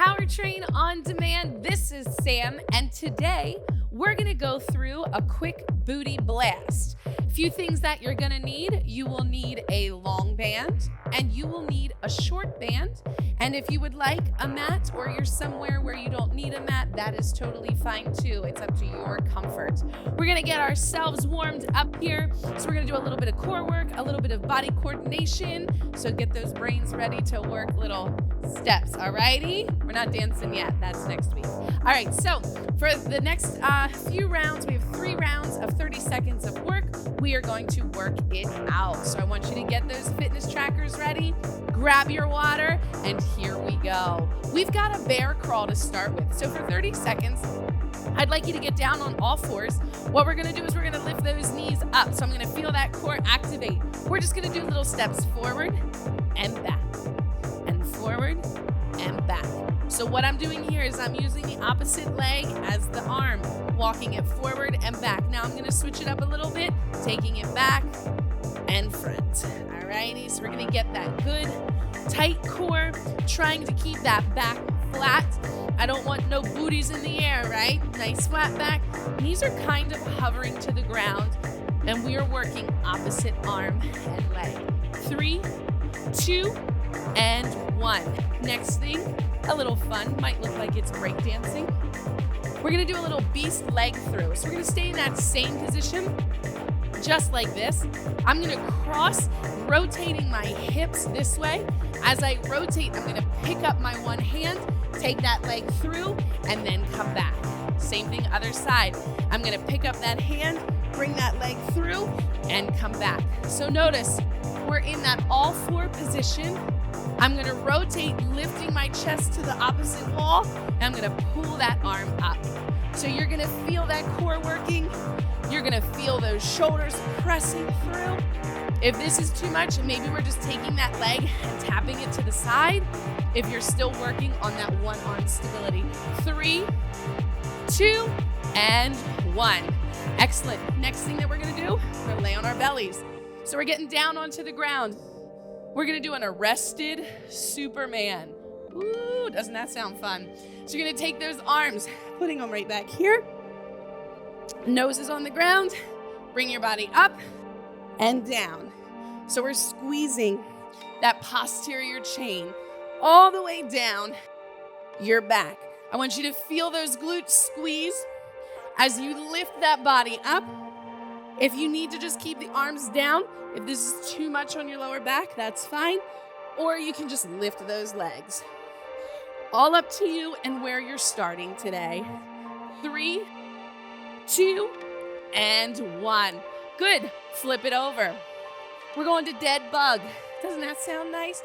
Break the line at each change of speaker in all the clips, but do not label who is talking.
Power Train on Demand. This is Sam, and today we're gonna go through a quick booty blast. A few things that you're gonna need. You will need a long band, and you will need a short band. And if you would like a mat, or you're somewhere where you don't need a mat, that is totally fine too. It's up to your comfort. We're gonna get ourselves warmed up here. So we're gonna do a little bit of core work, a little bit of body coordination. So get those brains ready to work little steps, alrighty? We're not dancing yet, that's next week. All right, so for the next few rounds, we have 3 rounds of 30 seconds of work. We are going to work it out. So I want you to get those fitness trackers ready, grab your water, and here we go. We've got a bear crawl to start with. So for 30 seconds, I'd like you to get down on all fours. What we're gonna do is we're gonna lift those knees up. So I'm gonna feel that core activate. We're just gonna do little steps forward and back, and forward and back. So what I'm doing here is I'm using the opposite leg as the arm, walking it forward and back. Now I'm gonna switch it up a little bit, taking it back and front. Alrighty, so we're gonna get that good tight core, trying to keep that back flat. I don't want no booties in the air, right? Nice flat back. Knees are kind of hovering to the ground, and we are working opposite arm and leg. 3, 2, and 1. Next thing, a little fun, might look like it's breakdancing. We're gonna do a little beast leg through. So we're gonna stay in that same position, just like this. I'm gonna cross, rotating my hips this way. As I rotate, I'm gonna pick up my one hand, take that leg through, and then come back. Same thing, other side. I'm gonna pick up that hand, bring that leg through, and come back. So notice, we're in that all 4 position. I'm gonna rotate, lifting my chest to the opposite wall, and I'm gonna pull that arm up. So you're gonna feel that core working. You're gonna feel those shoulders pressing through. If this is too much, maybe we're just taking that leg and tapping it to the side if you're still working on that one arm stability. 3, 2, and 1. Excellent. Next thing that we're gonna do, we're gonna lay on our bellies. So we're getting down onto the ground. We're gonna do an arrested Superman. Ooh, doesn't that sound fun? So you're gonna take those arms, putting them right back here. Nose is on the ground. Bring your body up and down. So we're squeezing that posterior chain all the way down your back. I want you to feel those glutes squeeze as you lift that body up. If you need to just keep the arms down, if this is too much on your lower back, that's fine. Or you can just lift those legs. All up to you and where you're starting today. 3, 2, and 1. Good. Flip it over. We're going to dead bug. Doesn't that sound nice?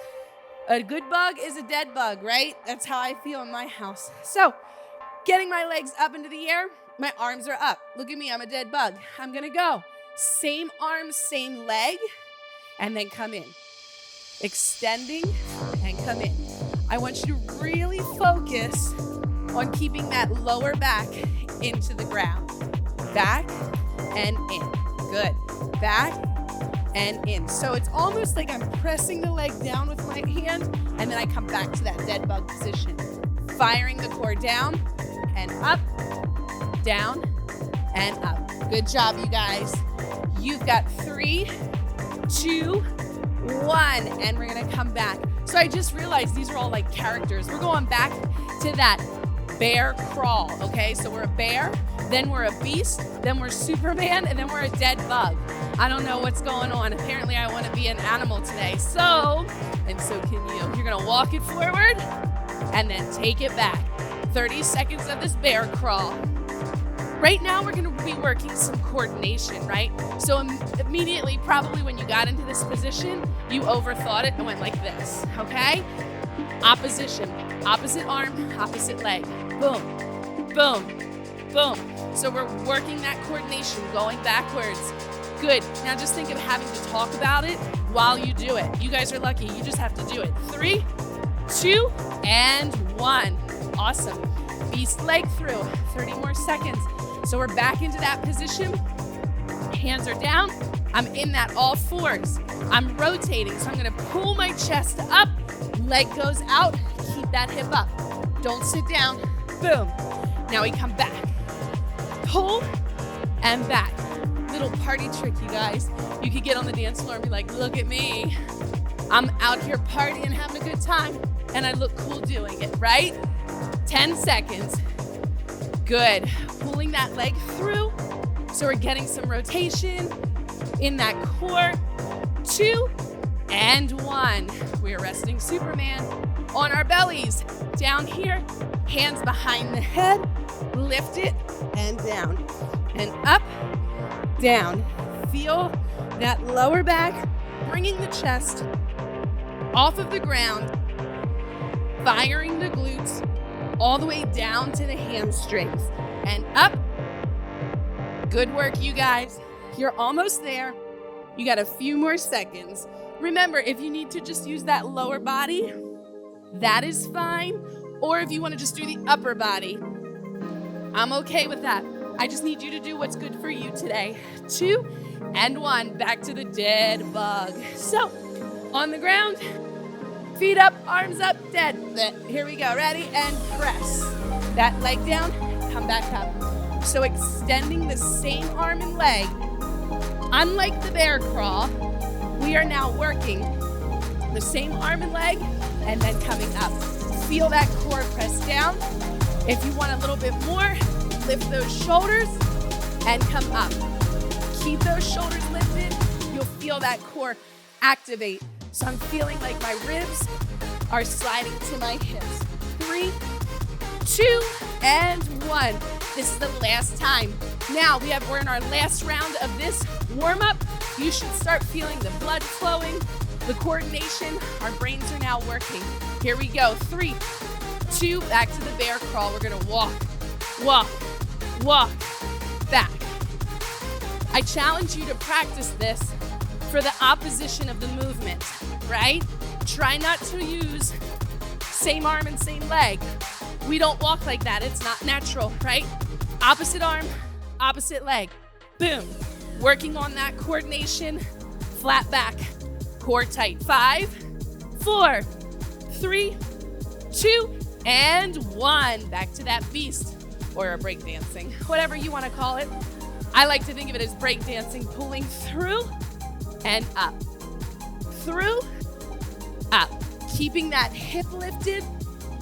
A good bug is a dead bug, right? That's how I feel in my house. So, getting my legs up into the air, my arms are up. Look at me, I'm a dead bug. I'm gonna go. Same arm, same leg, and then come in. Extending and come in. I want you to really focus on keeping that lower back into the ground. Back and in. Good. Back and in. So it's almost like I'm pressing the leg down with my hand, and then I come back to that dead bug position. Firing the core down and up, down and up. Good job, you guys. You've got 3, 2, 1, and we're gonna come back. So I just realized these are all like characters. We're going back to that bear crawl, okay? So we're a bear, then we're a beast, then we're Superman, and then we're a dead bug. I don't know what's going on. Apparently I want to be an animal today. So, and so can you. You're gonna walk it forward and then take it back. 30 seconds of this bear crawl. Right now we're gonna be working some coordination, right? So immediately, probably when you got into this position, you overthought it and went like this, okay? Opposition, opposite arm, opposite leg. Boom, boom, boom. So we're working that coordination, going backwards. Good. Now just think of having to talk about it while you do it. You guys are lucky. You just have to do it. 3, 2, and 1. Awesome. Beast leg through. 30 more seconds. So we're back into that position. Hands are down. I'm in that all 4s. I'm rotating, so I'm gonna pull my chest up. Leg goes out. Keep that hip up. Don't sit down. Boom. Now we come back. Pull and back. Little party trick, you guys. You could get on the dance floor and be like, look at me. I'm out here partying, having a good time, and I look cool doing it, right? 10 seconds. Good. Pulling that leg through. So we're getting some rotation in that core. 2 and 1. We're resting Superman on our bellies. Down here, hands behind the head. Lift it and down. And up, down. Feel that lower back, bringing the chest off of the ground, firing the glutes all the way down to the hamstrings and up. Good work, you guys. You're almost there. You got a few more seconds. Remember, if you need to just use that lower body, that is fine. Or if you want to just do the upper body, I'm okay with that. I just need you to do what's good for you today. 2 and 1, back to the dead bug. So, on the ground, feet up, arms up, dead. Here we go, ready? And press. That leg down, come back up. So extending the same arm and leg. Unlike the bear crawl, we are now working the same arm and leg and then coming up. Feel that core press down. If you want a little bit more, lift those shoulders and come up. Keep those shoulders lifted. You'll feel that core activate. So I'm feeling like my ribs are sliding to my hips. 3, 2, and 1. This is the last time. Now we're in our last round of this warm-up. You should start feeling the blood flowing, the coordination. Our brains are now working. Here we go. 3, 2, back to the bear crawl. We're gonna walk, walk, walk, back. I challenge you to practice this for the opposition of the movement, right? Try not to use same arm and same leg. We don't walk like that. It's not natural, right? Opposite arm, opposite leg. Boom. Working on that coordination. Flat back, core tight. 5, 4, 3, 2, and 1. Back to that beast or a breakdancing, whatever you want to call it. I like to think of it as breakdancing, pulling through and up. Through, up. Keeping that hip lifted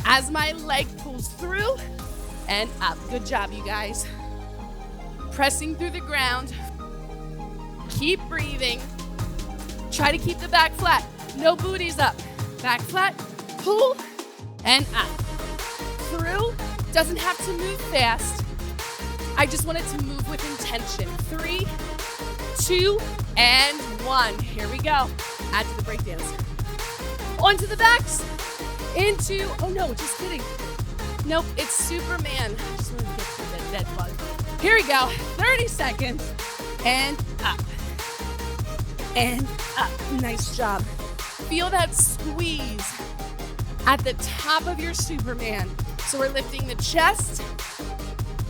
as my leg pulls through and up. Good job, you guys. Pressing through the ground. Keep breathing. Try to keep the back flat. No booties up. Back flat, pull, and up. Through, doesn't have to move fast. I just want it to move with intention. 3, 2, and 1. Here we go. Add to the breakdance. Onto the backs. Into, oh no, just kidding. Nope, it's Superman. I just wanted to get to the dead bug. Here we go. 30 seconds. And up. And up. Nice job. Feel that squeeze at the top of your Superman. So we're lifting the chest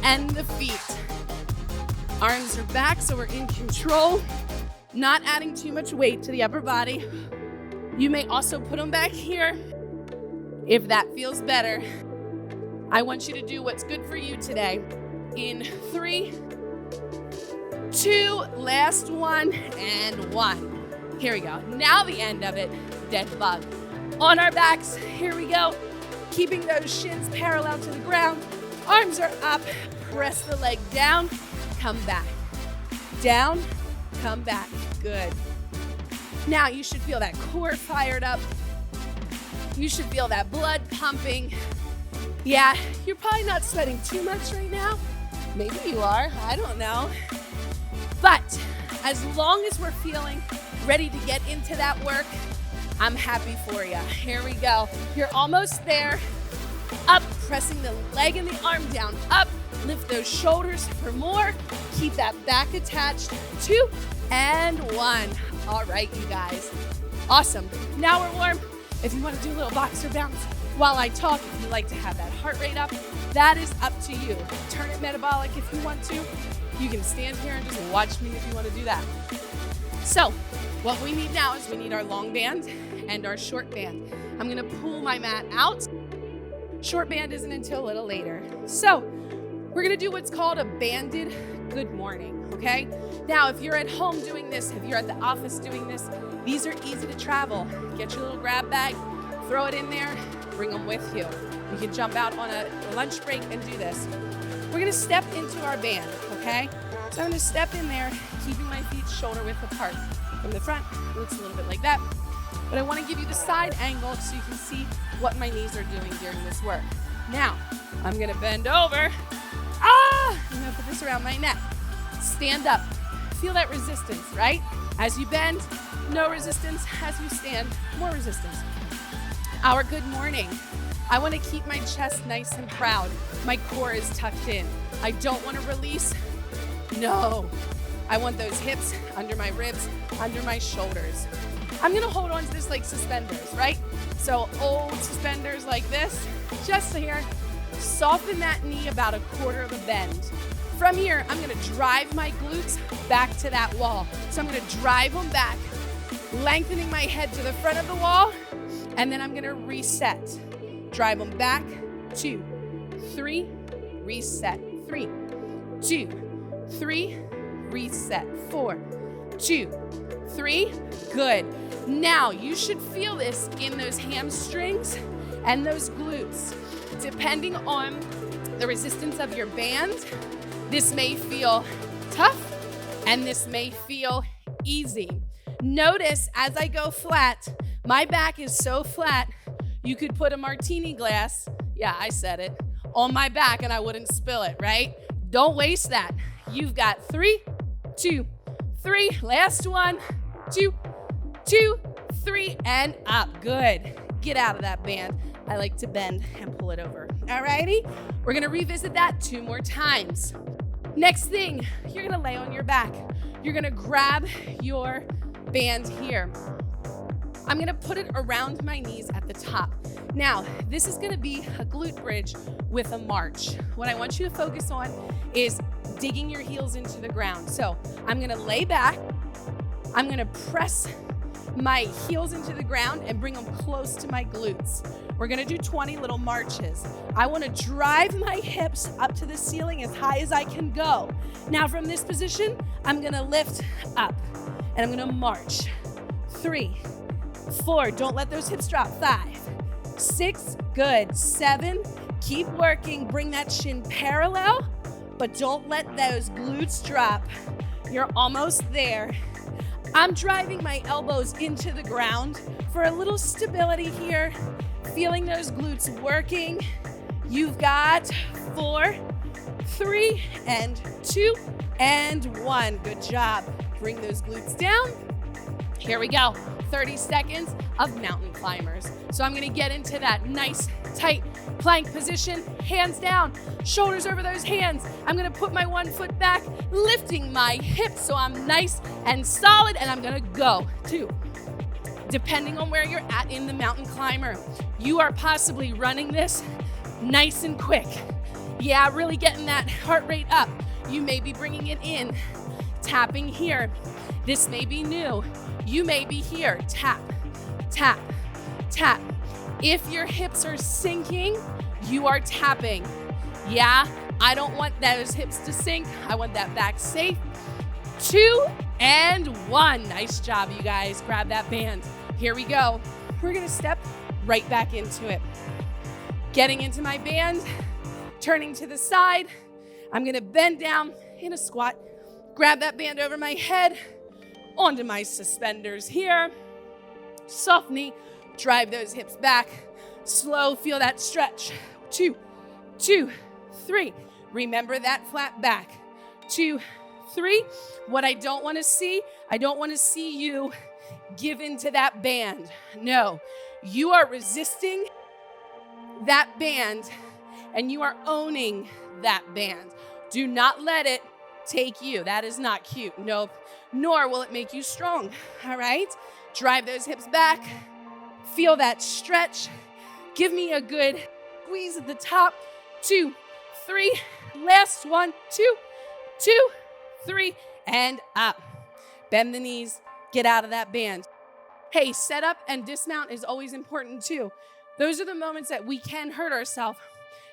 and the feet. Arms are back, so we're in control. Not adding too much weight to the upper body. You may also put them back here if that feels better. I want you to do what's good for you today. In 3, 2, last one, and 1. Here we go. Now the end of it, dead bug. On our backs, here we go. Keeping those shins parallel to the ground. Arms are up, press the leg down, come back. Down, come back, good. Now you should feel that core fired up. You should feel that blood pumping. Yeah, you're probably not sweating too much right now. Maybe you are, I don't know. But as long as we're feeling ready to get into that work, I'm happy for you. Here we go. You're almost there. Up, pressing the leg and the arm down. Up, lift those shoulders for more. Keep that back attached. 2 and 1. All right, you guys. Awesome. Now we're warm. If you want to do a little boxer bounce while I talk, if you like to have that heart rate up, that is up to you. Turn it metabolic if you want to. You can stand here and just watch me if you want to do that. So what we need now is we need our long band and our short band. I'm going to pull my mat out, Short band isn't until a little later. So we're gonna do what's called a banded good morning, okay? Now, if you're at home doing this, if you're at the office doing this, these are easy to travel. Get your little grab bag, throw it in there, bring them with you. You can jump out on a lunch break and do this. We're gonna step into our band, okay? So I'm gonna step in there, keeping my feet shoulder width apart. From the front, it looks a little bit like that. But I wanna give you the side angle so you can see what my knees are doing during this work. Now, I'm gonna bend over. I'm gonna put this around my neck. Stand up. Feel that resistance, right? As you bend, no resistance. As you stand, more resistance. Our good morning. I want to keep my chest nice and proud. My core is tucked in. I don't want to release. No. I want those hips under my ribs, under my shoulders. I'm going to hold on to this like suspenders, right? So old suspenders like this, just here. Soften that knee about a quarter of a bend. From here, I'm gonna drive my glutes back to that wall. So I'm gonna drive them back, lengthening my head to the front of the wall, and then I'm gonna reset. Drive them back, 2, 3, reset, 3, 2, 3, reset, 4, 2, 3, good. Now, you should feel this in those hamstrings and those glutes. Depending on the resistance of your band, this may feel tough and this may feel easy. Notice as I go flat, my back is so flat, you could put a martini glass, yeah, I said it, on my back and I wouldn't spill it, right? Don't waste that. You've got 3, 2, 3, last one, 2, 2, 3, and up, good. Get out of that band. I like to bend and pull it over. Alrighty, we're gonna revisit that 2 more times. Next thing, you're gonna lay on your back. You're gonna grab your band here. I'm gonna put it around my knees at the top. Now, this is gonna be a glute bridge with a march. What I want you to focus on is digging your heels into the ground. So I'm gonna lay back. I'm gonna press my heels into the ground and bring them close to my glutes. We're gonna do 20 little marches. I wanna drive my hips up to the ceiling as high as I can go. Now from this position, I'm gonna lift up and I'm gonna march. 3, 4, don't let those hips drop. 5, 6, good. 7, keep working, bring that shin parallel, but don't let those glutes drop. You're almost there. I'm driving my elbows into the ground for a little stability here, feeling those glutes working. You've got 4, 3, and 2, and 1. Good job. Bring those glutes down. Here we go. 30 seconds of mountain climbers. So I'm gonna get into that nice, tight plank position, hands down, shoulders over those hands. I'm gonna put my one foot back, lifting my hips so I'm nice and solid, and I'm gonna go. 2. Depending on where you're at in the mountain climber, you are possibly running this nice and quick. Yeah, really getting that heart rate up. You may be bringing it in, tapping here. This may be new. You may be here, tap, tap, tap. If your hips are sinking, you are tapping. Yeah, I don't want those hips to sink. I want that back safe. 2 and 1. Nice job, you guys. Grab that band. Here we go. We're gonna step right back into it. Getting into my band, turning to the side. I'm gonna bend down in a squat, grab that band over my head, onto my suspenders here. Soft knee, drive those hips back. Slow, feel that stretch. 2, 2, 3. Remember that flat back. 2, 3. What I don't want to see you give into that band. No, you are resisting that band and you are owning that band. Do not let it take you. That is not cute. Nope. Nor will it make you strong. All right? Drive those hips back. Feel that stretch. Give me a good squeeze at the top. 2, 3. Last one. 2, 2, 3, and up. Bend the knees. Get out of that band. Hey, setup and dismount is always important too. Those are the moments that we can hurt ourselves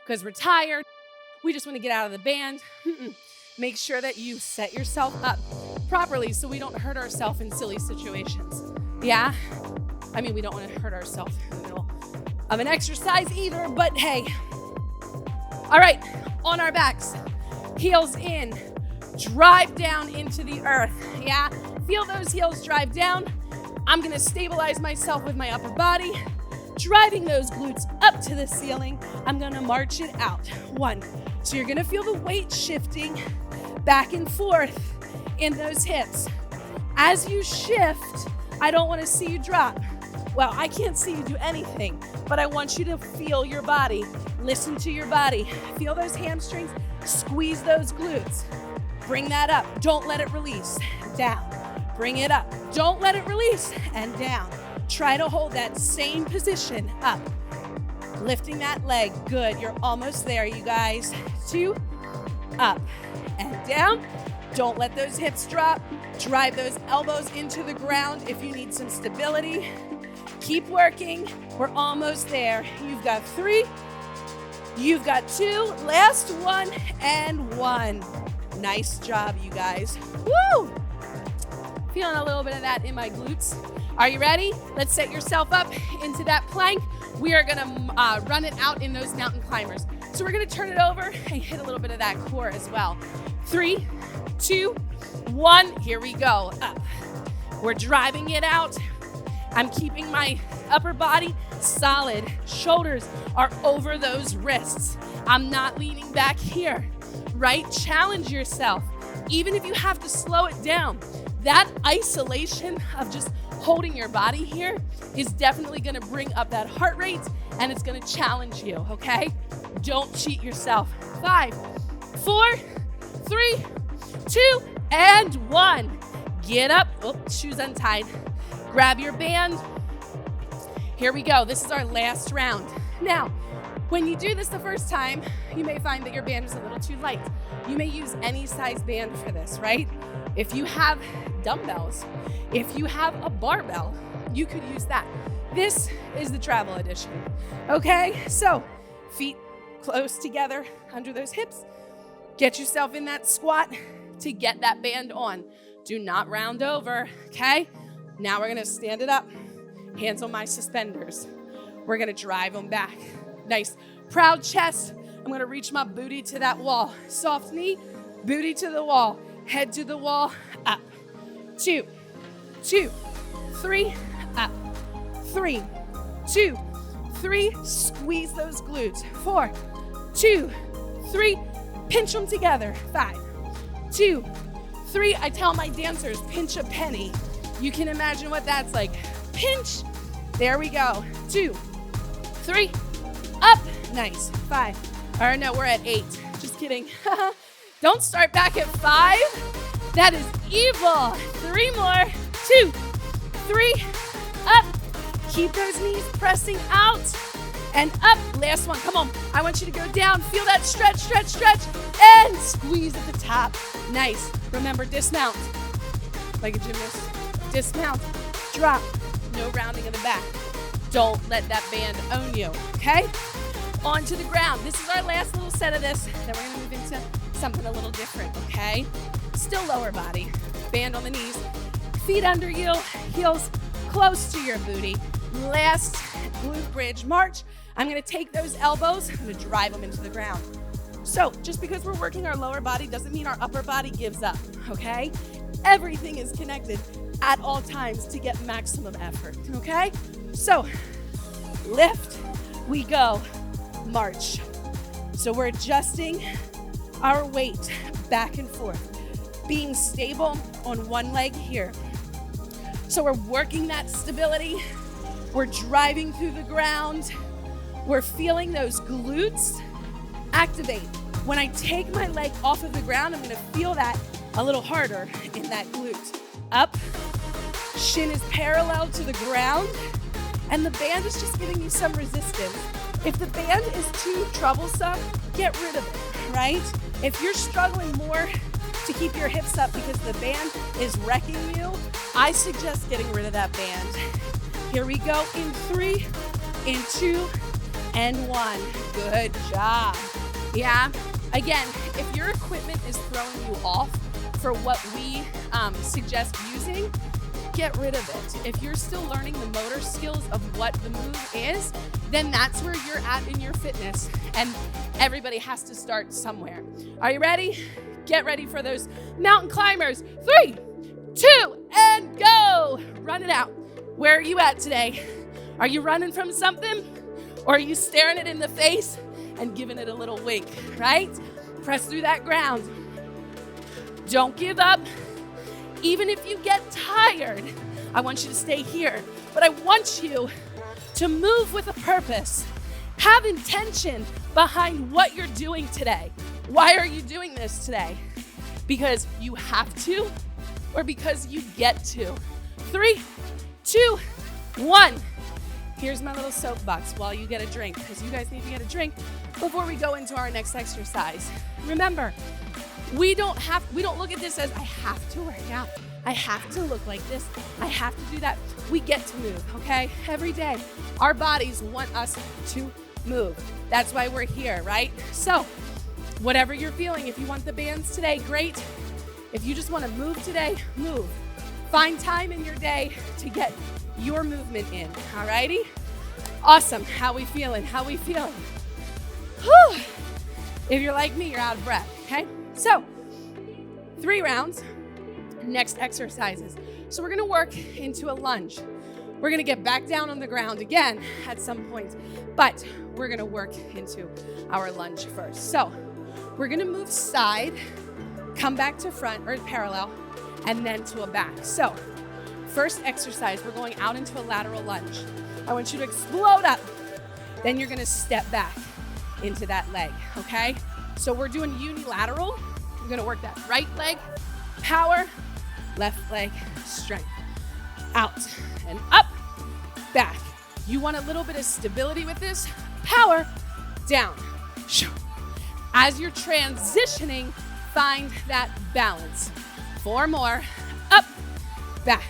because we're tired. We just want to get out of the band. Make sure that you set yourself up properly so we don't hurt ourselves in silly situations. Yeah? I mean, we don't want to hurt ourselves in the middle of an exercise either, but hey. All right, on our backs, heels in, drive down into the earth. Yeah? Feel those heels drive down. I'm gonna stabilize myself with my upper body, driving those glutes up to the ceiling. I'm gonna march it out. 1. So you're gonna feel the weight shifting back and forth in those hips. As you shift, I don't wanna see you drop. Well, I can't see you do anything, but I want you to feel your body. Listen to your body. Feel those hamstrings, squeeze those glutes. Bring that up, don't let it release. Down, bring it up, don't let it release, and down. Try to hold that same position up. Lifting that leg, good, you're almost there, you guys. 2, up and down. Don't let those hips drop. Drive those elbows into the ground if you need some stability. Keep working, we're almost there. You've got 3, you've got 2, last 1, and 1. Nice job, you guys. Woo! Feeling a little bit of that in my glutes. Are you ready? Let's set yourself up into that plank. We are gonna run it out in those mountain climbers. So we're gonna turn it over and hit a little bit of that core as well. 3, 2, 1, here we go. Up. We're driving it out. I'm keeping my upper body solid. Shoulders are over those wrists. I'm not leaning back here, right? Challenge yourself. Even if you have to slow it down, that isolation of just holding your body here is definitely gonna bring up that heart rate and it's gonna challenge you, okay? Don't cheat yourself. 5, 4, 3, 2, and 1. Get up. Oh, shoes untied. Grab your band. Here we go. This is our last round. Now, when you do this the first time, you may find that your band is a little too light. You may use any size band for this, right? If you have dumbbells, if you have a barbell, you could use that. This is the travel edition, okay? So, feet close together under those hips. Get yourself in that squat to get that band on. Do not round over, okay? Now we're gonna stand it up. Hands on my suspenders. We're gonna drive them back. Nice, proud chest. I'm gonna reach my booty to that wall. Soft knee, booty to the wall. Head to the wall, up. 2, 2, 3, up. 3, 2, 3, squeeze those glutes. 4, 2, 3, pinch them together. 5, 2, 3, I tell my dancers, pinch a penny. You can imagine what that's like. Pinch, there we go. 2, 3, up, nice. 5, or no, we're at 8, just kidding. Don't start back at 5, that is evil. 3 more, 2, 3, up. Keep those knees pressing out and up. Last one, come on. I want you to go down. Feel that stretch, stretch, stretch, and squeeze at the top. Nice. Remember, dismount. Like a gymnast. Dismount, drop. No rounding of the back. Don't let that band own you, okay? Onto the ground. This is our last little set of this. Then we're gonna move into something a little different, okay? Still lower body. Band on the knees. Feet under you, heels close to your booty. Last glute bridge march. I'm gonna take those elbows, I'm gonna drive them into the ground. So just because we're working our lower body doesn't mean our upper body gives up, okay? Everything is connected at all times to get maximum effort, okay? So lift, we go, march. So we're adjusting our weight back and forth, being stable on one leg here. So we're working that stability. We're driving through the ground. We're feeling those glutes activate. When I take my leg off of the ground, I'm gonna feel that a little harder in that glute. Up, shin is parallel to the ground, and the band is just giving you some resistance. If the band is too troublesome, get rid of it, right? If you're struggling more to keep your hips up because the band is wrecking you, I suggest getting rid of that band. Here we go in 3, in 2 and 1. Good job. Yeah. Again, if your equipment is throwing you off for what we suggest using, get rid of it. If you're still learning the motor skills of what the move is, then that's where you're at in your fitness, and everybody has to start somewhere. Are you ready? Get ready for those mountain climbers. 3, 2, and go. Run it out. Where are you at today? Are you running from something? Or are you staring it in the face and giving it a little wink, right? Press through that ground. Don't give up. Even if you get tired, I want you to stay here. But I want you to move with a purpose. Have intention behind what you're doing today. Why are you doing this today? Because you have to, or because you get to? 3, 2, 1. Here's my little soapbox while you get a drink, because you guys need to get a drink before we go into our next exercise. Remember, we don't look at this as I have to work out. I have to look like this. I have to do that. We get to move, okay? Every day, our bodies want us to move. That's why we're here, right? So, whatever you're feeling, if you want the bands today, great. If you just want to move today, move. Find time in your day to get your movement in, all righty? Awesome. How we feeling? How we feeling? Whew. If you're like me, you're out of breath, okay? So, 3 rounds, next exercises. So we're gonna work into a lunge. We're gonna get back down on the ground again at some point, but we're gonna work into our lunge first. So we're gonna move side, come back to front or parallel, and then to a back. So first exercise, we're going out into a lateral lunge. I want you to explode up. Then you're gonna step back into that leg, okay? So we're doing unilateral. We're gonna work that right leg, power, left leg, strength. Out and up, back. You want a little bit of stability with this. Power, down. As you're transitioning, find that balance. 4 more, up, back,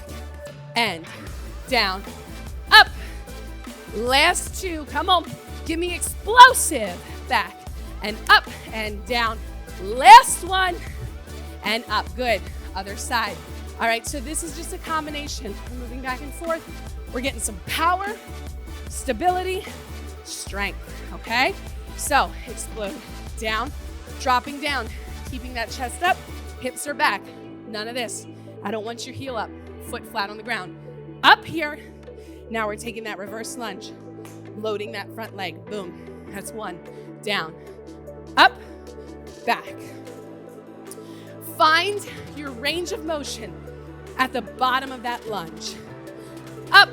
and down, up. Last 2, come on. Give me explosive. Back and up and down. Last one and up. Good. Other side. All right, so this is just a combination. We're moving back and forth. We're getting some power, stability, strength, okay? So explode, down, dropping down, keeping that chest up, hips are back. None of this. I don't want your heel up, foot flat on the ground. Up here. Now we're taking that reverse lunge, loading that front leg. Boom. That's 1. Down, up, back. Find your range of motion at the bottom of that lunge. Up.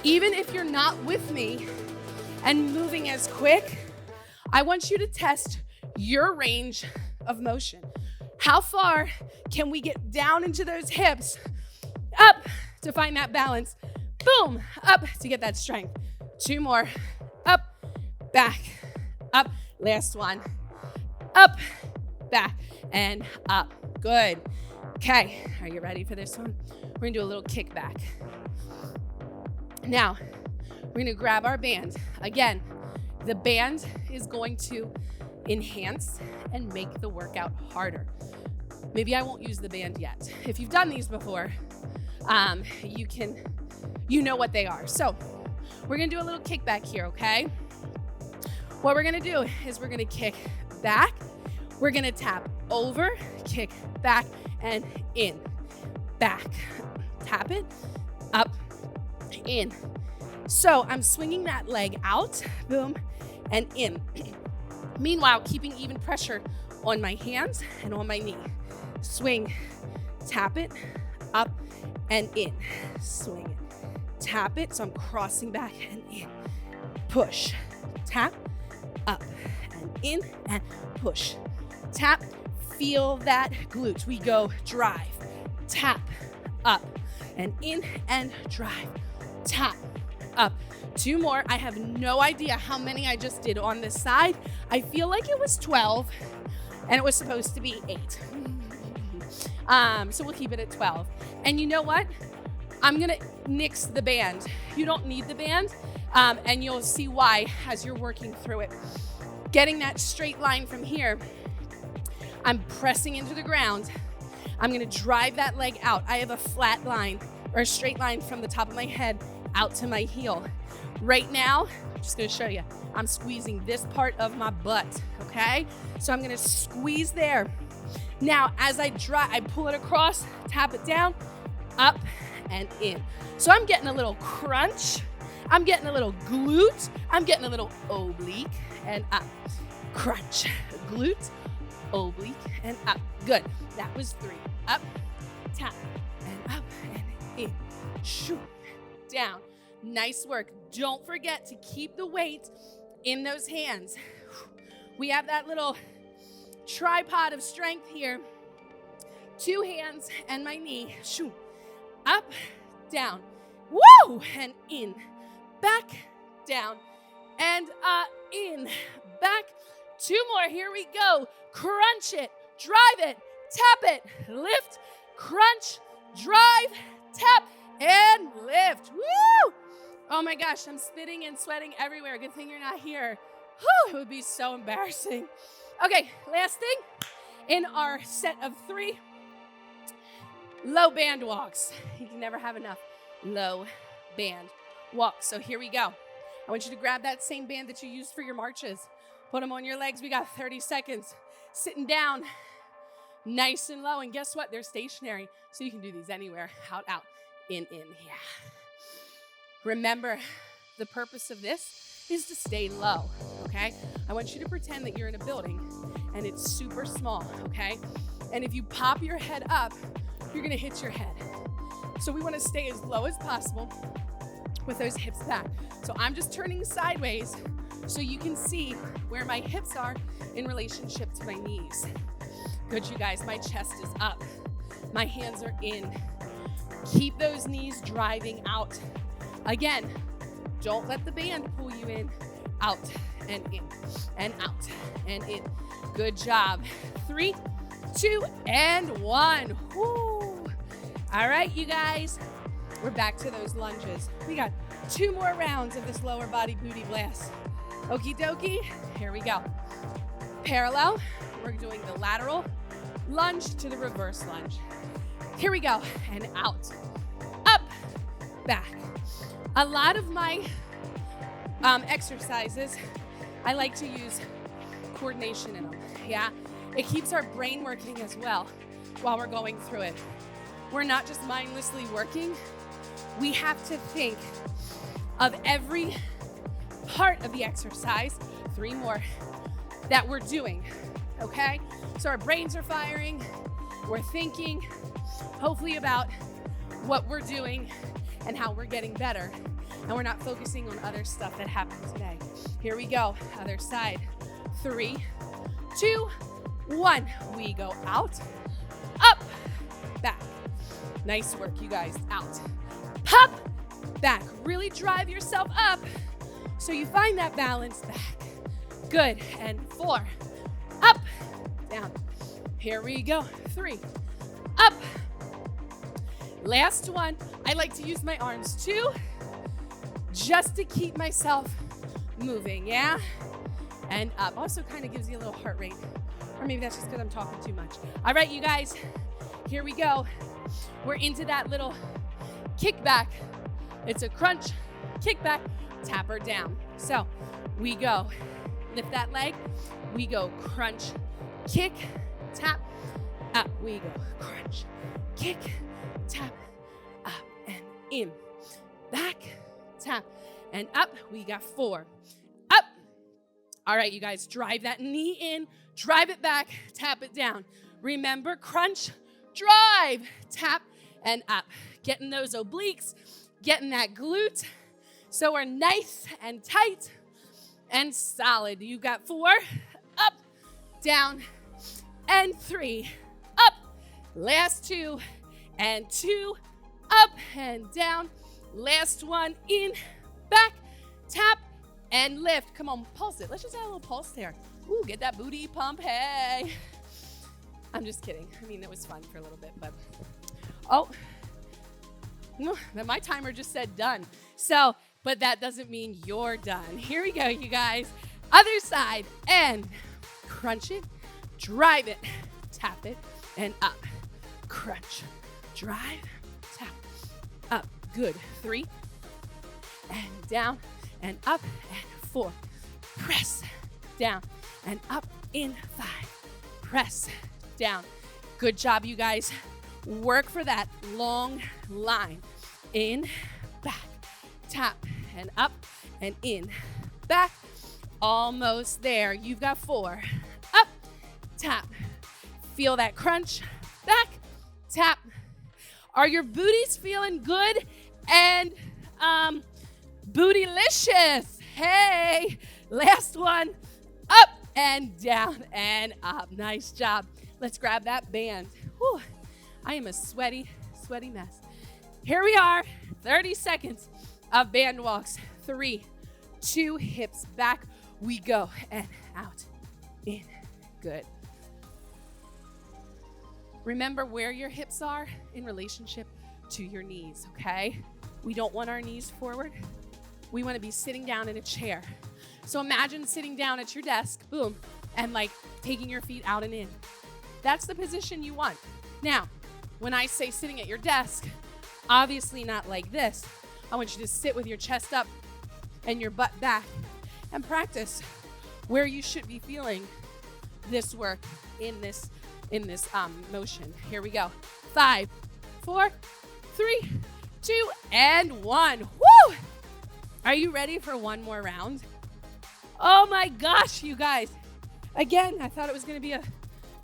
Even if you're not with me and moving as quick, I want you to test your range of motion. How far can we get down into those hips? Up to find that balance. Boom, up to get that strength. 2 more. Up, back, up. Last one. Up, back, and up. Good. Okay, are you ready for this one? We're gonna do a little kickback. Now, we're gonna grab our band. Again, the band is going to enhance and make the workout harder. Maybe I won't use the band yet. If you've done these before, you know what they are. So we're gonna do a little kickback here, okay? What we're gonna do is we're gonna kick back, we're gonna tap over, kick back, and in, back, tap it, up, in. So I'm swinging that leg out, boom, and in. Meanwhile, keeping even pressure on my hands and on my knee. Swing, tap it, up and in. Swing it, tap it. So I'm crossing back and in. Push, tap, up and in, and push, tap. Feel that glute. We go drive, tap, up and in, and drive, tap, up. 2 more. I have no idea how many I just did on this side. I feel like it was 12 and it was supposed to be 8. So we'll keep it at 12. And you know what? I'm gonna nix the band. You don't need the band And you'll see why as you're working through it. Getting that straight line from here, I'm pressing into the ground. I'm gonna drive that leg out. I have a flat line or a straight line from the top of my head out to my heel. Right now, I'm just gonna show you, I'm squeezing this part of my butt, okay? So I'm gonna squeeze there. Now, as I pull it across, tap it down, up and in. So I'm getting a little crunch, I'm getting a little glute, I'm getting a little oblique and up. Crunch, glute, oblique and up. Good, that was 3. Up, tap, and up and in. Shoot, down. Nice work. Don't forget to keep the weight in those hands. We have that little tripod of strength here. 2 hands and my knee. Shoot. Up, down. Woo! And in. Back, down. And in. Back. 2 more. Here we go. Crunch it. Drive it. Tap it. Lift. Crunch. Drive. Tap. And lift. Woo! Oh my gosh, I'm spitting and sweating everywhere. Good thing you're not here. Whew, it would be so embarrassing. Okay, last thing in our set of 3, low band walks. You can never have enough low band walks. So here we go. I want you to grab that same band that you used for your marches. Put them on your legs. We got 30 seconds. Sitting down, nice and low. And guess what? They're stationary. So you can do these anywhere. Out, out, in, yeah. Remember, the purpose of this is to stay low, okay? I want you to pretend that you're in a building and it's super small, okay? And if you pop your head up, you're gonna hit your head. So we wanna stay as low as possible with those hips back. So I'm just turning sideways so you can see where my hips are in relationship to my knees. Good, you guys, my chest is up. My hands are in. Keep those knees driving out. Again, don't let the band pull you in. Out and in and out and in. Good job. 3, 2, and 1. Woo. All right, you guys, we're back to those lunges. We got 2 more rounds of this lower body booty blast. Okie dokie, here we go. Parallel, we're doing the lateral lunge to the reverse lunge. Here we go, and out, up, back. A lot of my exercises, I like to use coordination in them, yeah? It keeps our brain working as well while we're going through it. We're not just mindlessly working. We have to think of every part of the exercise, 3 more, that we're doing, okay? So our brains are firing, we're thinking, hopefully about what we're doing and how we're getting better. And we're not focusing on other stuff that happened today. Here we go, other side. 3, 2, 1. We go out, up, back. Nice work, you guys, out. Pop, back. Really drive yourself up so you find that balance back. Good, and 4, up, down. Here we go, 3, up. Last one, I like to use my arms too, just to keep myself moving, yeah? And up. Also kind of gives you a little heart rate. Or maybe that's just because I'm talking too much. All right, you guys, here we go. We're into that little kickback. It's a crunch, kickback, tap her down. So we go, lift that leg. We go crunch, kick, tap, up. We go crunch, kick, tap, up and in, back, tap, and up. We got 4, up. All right, you guys, drive that knee in, drive it back, tap it down. Remember, crunch, drive, tap, and up. Getting those obliques, getting that glute, so we're nice and tight and solid. You got 4, up, down, and 3, up. Last 2, and 2, up and down. Last one, in, back, tap, and lift. Come on, pulse it. Let's just add a little pulse there. Ooh, get that booty pump, hey. I'm just kidding. I mean, it was fun for a little bit, but, oh, my timer just said done. So but that doesn't mean you're done. Here we go, you guys. Other side, and crunch it, drive it, tap it, and up. Crunch, drive, tap, up. Good. 3, and down, and up, and 4. Press, down, and up in 5. Press, down. Good job, you guys. Work for that long line. In, back, tap, and up, and in, back. Almost there. You've got 4. Up, tap. Feel that crunch. Back, tap. Are your booties feeling good and bootylicious? Hey, last one. Up and down and up. Nice job. Let's grab that band. Whew. I am a sweaty mess. Here we are. 30 seconds of band walks. 3, 2, hips back. We go, and out, in, good. Remember where your hips are in relationship to your knees, okay? We don't want our knees forward. We want to be sitting down in a chair. So imagine sitting down at your desk, boom, and like taking your feet out and in. That's the position you want. Now, when I say sitting at your desk, obviously not like this. I want you to sit with your chest up and your butt back and practice where you should be feeling this work in this motion. Here we go. 5, 4, 3, 2, and 1. Woo! Are you ready for one more round? Oh my gosh, you guys. Again, I thought it was going to be a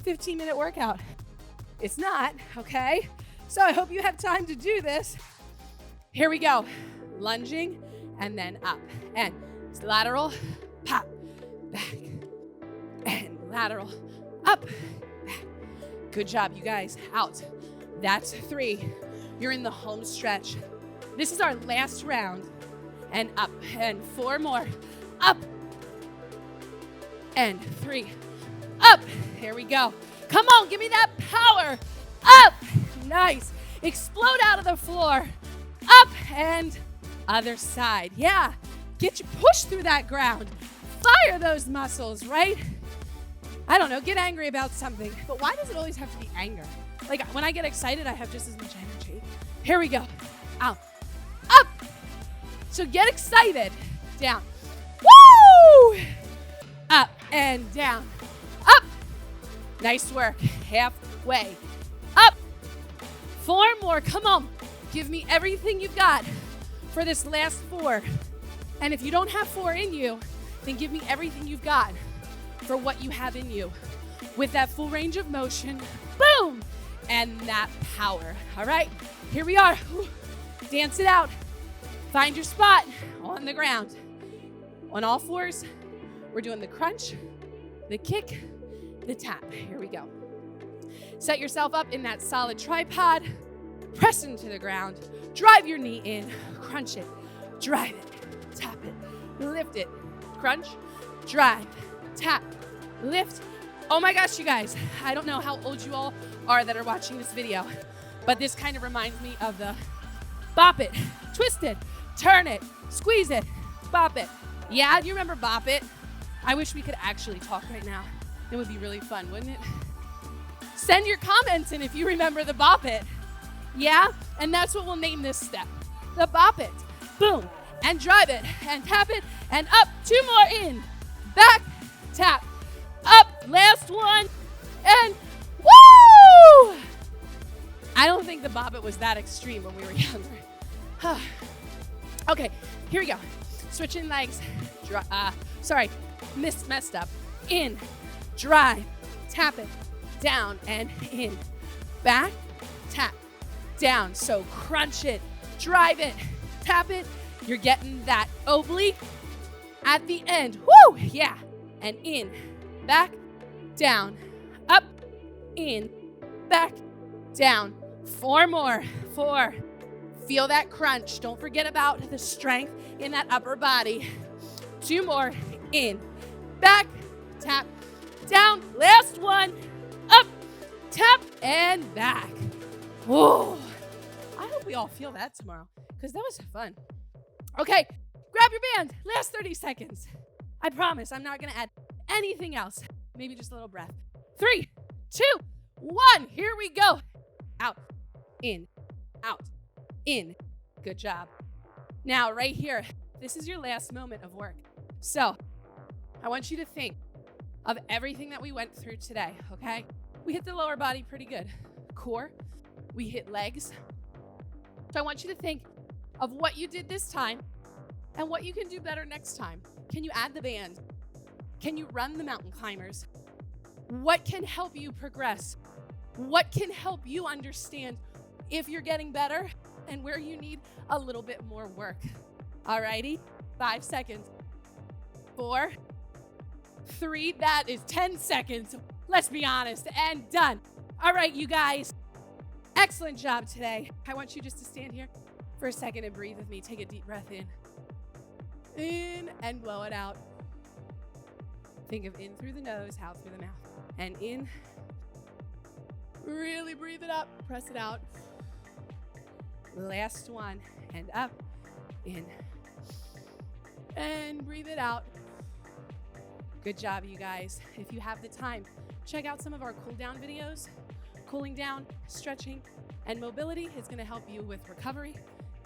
15-minute workout. It's not, okay? So I hope you have time to do this. Here we go. Lunging and then up. And lateral, pop, back, and lateral, up, back. Good job, you guys. Out. That's 3. You're in the home stretch. This is our last round. And up. And 4 more. Up. And 3. Up. Here we go. Come on, give me that power. Up. Nice. Explode out of the floor. Up and other side. Yeah. Get you push through that ground. Fire those muscles, right? I don't know, get angry about something. But why does it always have to be anger? Like when I get excited, I have just as much energy. Here we go. Out. Up. So get excited. Down. Woo! Up and down. Up. Nice work. Halfway. Up. 4 more. Come on. Give me everything you've got for this last 4. And if you don't have 4 in you, then give me everything you've got for what you have in you. With that full range of motion, boom, and that power. All right, here we are. Dance it out. Find your spot on the ground. On all 4s, we're doing the crunch, the kick, the tap. Here we go. Set yourself up in that solid tripod. Press into the ground. Drive your knee in. Crunch it. Drive it. Tap it, lift it, crunch, drive, tap, lift. Oh my gosh, you guys, I don't know how old you all are that are watching this video, but this kind of reminds me of the bop it, twist it, turn it, squeeze it, bop it. Yeah, do you remember bop it? I wish we could actually talk right now. It would be really fun, wouldn't it? Send your comments in if you remember the bop it. Yeah, and that's what we'll name this step, the bop it. Boom. And drive it, and tap it, and up. 2 more in, back, tap, up, last one, and woo! I don't think the bop it was that extreme when we were younger. Okay, here we go. Switching legs, messed up. In, drive, tap it, down, and in, back, tap, down. So crunch it, drive it, tap it. You're getting that oblique at the end. Woo! Yeah. And in, back, down, up, in, back, down. 4 more. 4. Feel that crunch. Don't forget about the strength in that upper body. 2 more. In, back, tap, down. Last one. Up, tap, and back. Whoa. I hope we all feel that tomorrow because that was fun. Okay, Grab your band. Last 30 seconds. I promise I'm not going to add anything else. Maybe just a little breath. 3, 2, 1. Here we go. Out, in, out, in. Good job. Now, right here, this is your last moment of work. So I want you to think of everything that we went through today, okay? We hit the lower body pretty good. Core, we hit legs. So I want you to think of what you did this time and what you can do better next time. Can you add the band? Can you run the mountain climbers? What can help you progress? What can help you understand if you're getting better and where you need a little bit more work? Alrighty, 5 seconds. 4, 3, that is 10 seconds. Let's be honest, and done. All right, you guys, excellent job today. I want you just to stand here for a second and breathe with me. Take a deep breath in and blow it out. Think of in through the nose, out through the mouth. And in, really breathe it up, press it out. Last one, and up, in, and breathe it out. Good job, you guys. If you have the time, check out some of our cool down videos. Cooling down, stretching, and mobility is going to help you with recovery.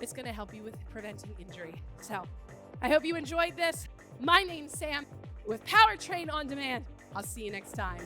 It's going to help you with preventing injury. So I hope you enjoyed this. My name's Sam with Power Train On Demand. I'll see you next time.